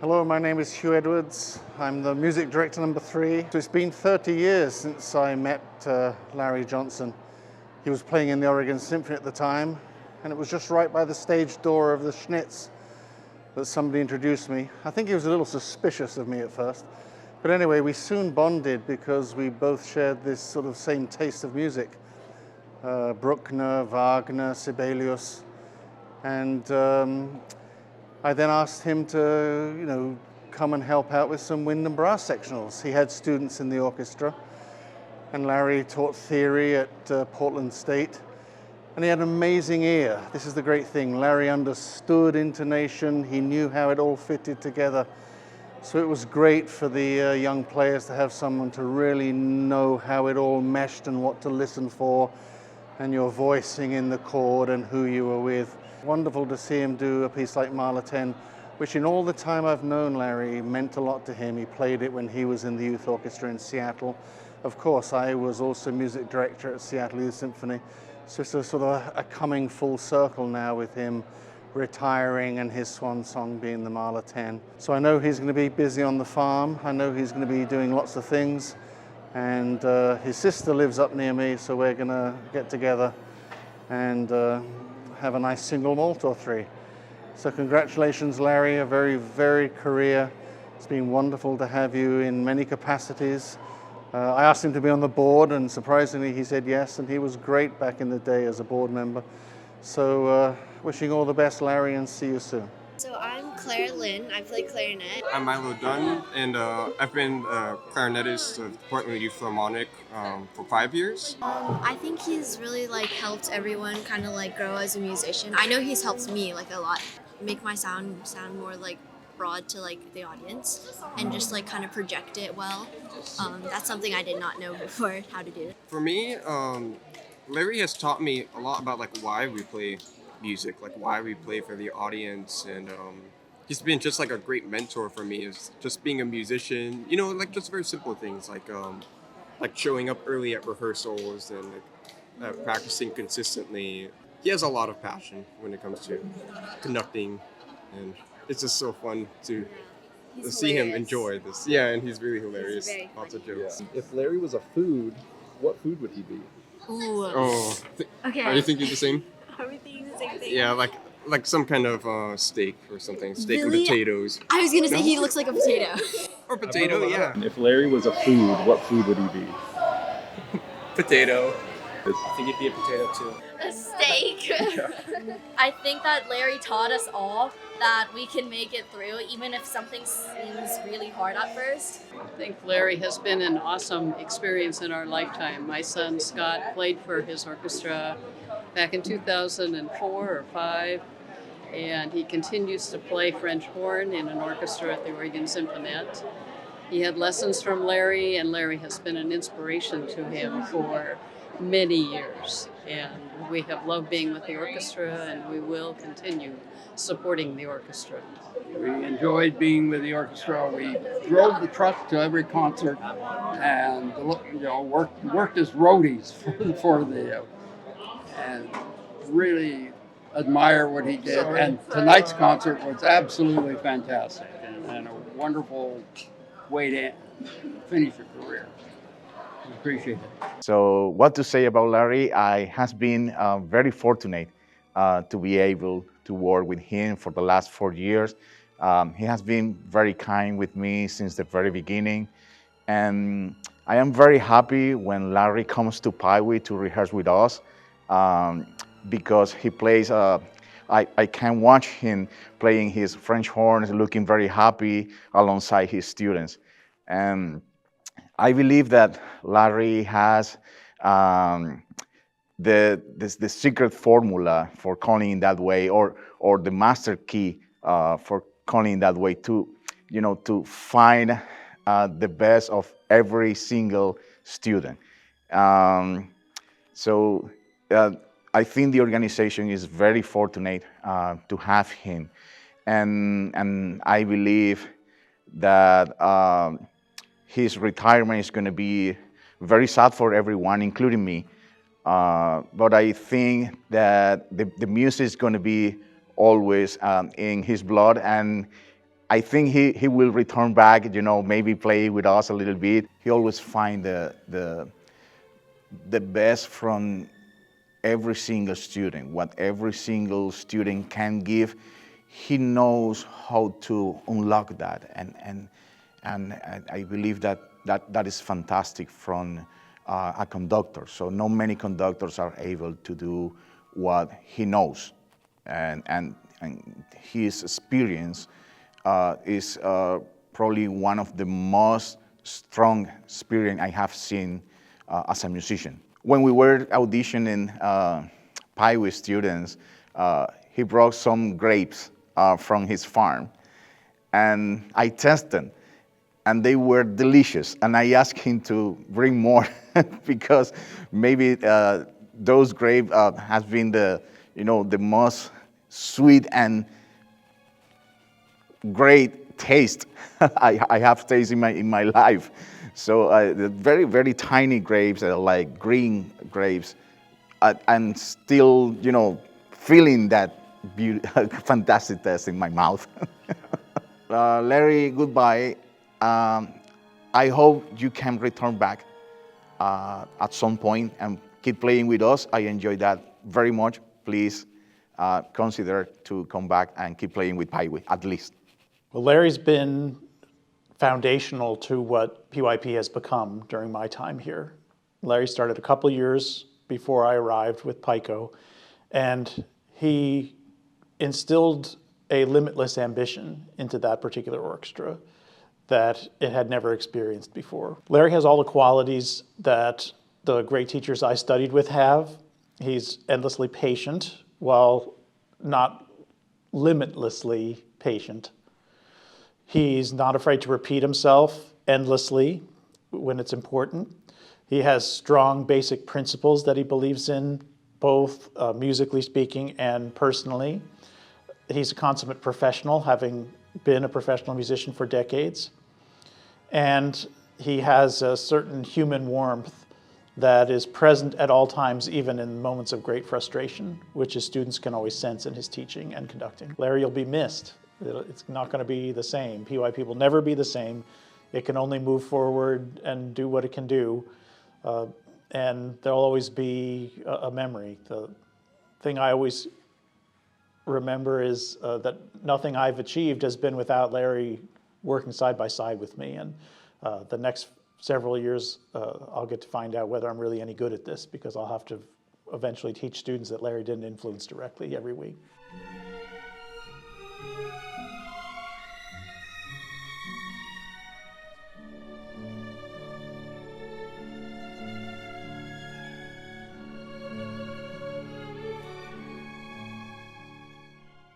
Hello, my name is Hugh Edwards. I'm the music director number 3. So it's been 30 years since I met Larry Johnson. He was playing in the Oregon Symphony at the time, and it was just right by the stage door of the Schnitz that somebody introduced me. I think he was a little suspicious of me at first. But anyway, we soon bonded because we both shared this sort of same taste of music. Bruckner, Wagner, Sibelius. And I then asked him to, come and help out with some wind and brass sectionals. He had students in the orchestra, and Larry taught theory at Portland State, and he had an amazing ear. This is the great thing. Larry understood intonation. He knew how it all fitted together. So it was great for the young players to have someone to really know how it all meshed and what to listen for, and your voicing in the chord and who you were with. Wonderful to see him do a piece like Mahler 10, which in all the time I've known Larry meant a lot to him. He played it when he was in the youth orchestra in Seattle. Of course, I was also music director at Seattle Youth Symphony. So it's a sort of a coming full circle now with him retiring and his swan song being the Mahler 10. So I know he's going to be busy on the farm. I know he's going to be doing lots of things. And his sister lives up near me, so we're going to get together and have a nice single malt or 3. So congratulations, Larry, a very varied career. It's been wonderful to have you in many capacities. I asked him to be on the board, and surprisingly he said yes, and he was great back in the day as a board member. So wishing all the best, Larry, and see you soon. So I'm Claire Lynn. I play clarinet. I'm Milo Dunn, and I've been a clarinetist of the Portland Youth Philharmonic for 5 years. I think he's really helped everyone kind of grow as a musician. I know he's helped me a lot, make my sound more broad to the audience, and just kind of project it well. That's something I did not know before how to do. For me, Larry has taught me a lot about why we play music, why we play for the audience, and he's been just a great mentor for me. Is just being a musician, just very simple things like showing up early at rehearsals and practicing consistently. He has a lot of passion when it comes to conducting, and it's just so fun to see him enjoy this. Yeah, and he's really hilarious. Lots of jokes. Yeah. If Larry was a food, what food would he be? Ooh. Oh, Okay. Are you thinking the same? Are we thinking the same thing? Yeah, like some kind of steak or something. Steak Really? and potatoes. I was gonna say he looks like a potato. Or potato, yeah. If Larry was a food, what food would he be? Potato. I think it'd be a potato too. A steak. I think that Larry taught us all that we can make it through, even if something seems really hard at first. I think Larry has been an awesome experience in our lifetime. My son Scott played for his orchestra back in 2004 or 5, and he continues to play French horn in an orchestra at the Oregon Symphony. He had lessons from Larry, and Larry has been an inspiration to him for many years. And we have loved being with the orchestra, and we will continue supporting the orchestra. We enjoyed being with the orchestra. We drove the truck to every concert, and worked as roadies for the and really admire what he did. And tonight's concert was absolutely fantastic and a wonderful way to finish a career. We appreciate it. So what to say about Larry? I has been very fortunate to be able to work with him for the last 4 years. He has been very kind with me since the very beginning. And I am very happy when Larry comes to Poway to rehearse with us because he plays, I can watch him playing his French horns, looking very happy alongside his students. And I believe that Larry has the secret formula for calling in that way, or the master key for calling in that way to find the best of every single student. So I think the organization is very fortunate to have him, and I believe that his retirement is going to be very sad for everyone, including me. But I think that the music is going to be always in his blood, and I think he will return back, maybe play with us a little bit. He always find the best from every single student, what every single student can give. He knows how to unlock that, and I believe that is fantastic from a conductor. So not many conductors are able to do what he knows, and his experience is probably one of the most strong experience I have seen as a musician. When we were auditioning Paiwi students, he brought some grapes from his farm, and I tested, and they were delicious. And I asked him to bring more because maybe those grapes has been the most sweet and great taste I have tasted in my life. So the very, very tiny grapes, like green grapes, and still, feeling that fantastic taste in my mouth. Larry, goodbye. I hope you can return back at some point and keep playing with us. I enjoyed that very much. Please consider to come back and keep playing with Paiwi, at least. Well, Larry's been foundational to what PYP has become during my time here. Larry started a couple years before I arrived with PICO, and he instilled a limitless ambition into that particular orchestra that it had never experienced before. Larry has all the qualities that the great teachers I studied with have. He's endlessly patient while not limitlessly patient. He's not afraid to repeat himself endlessly when it's important. He has strong basic principles that he believes in, both musically speaking and personally. He's a consummate professional, having been a professional musician for decades. And he has a certain human warmth that is present at all times, even in moments of great frustration, which his students can always sense in his teaching and conducting. Larry, you'll be missed. It's not going to be the same. PYP will never be the same. It can only move forward and do what it can do. And there'll always be a memory. The thing I always remember is that nothing I've achieved has been without Larry working side by side with me. And the next several years, I'll get to find out whether I'm really any good at this, because I'll have to eventually teach students that Larry didn't influence directly every week.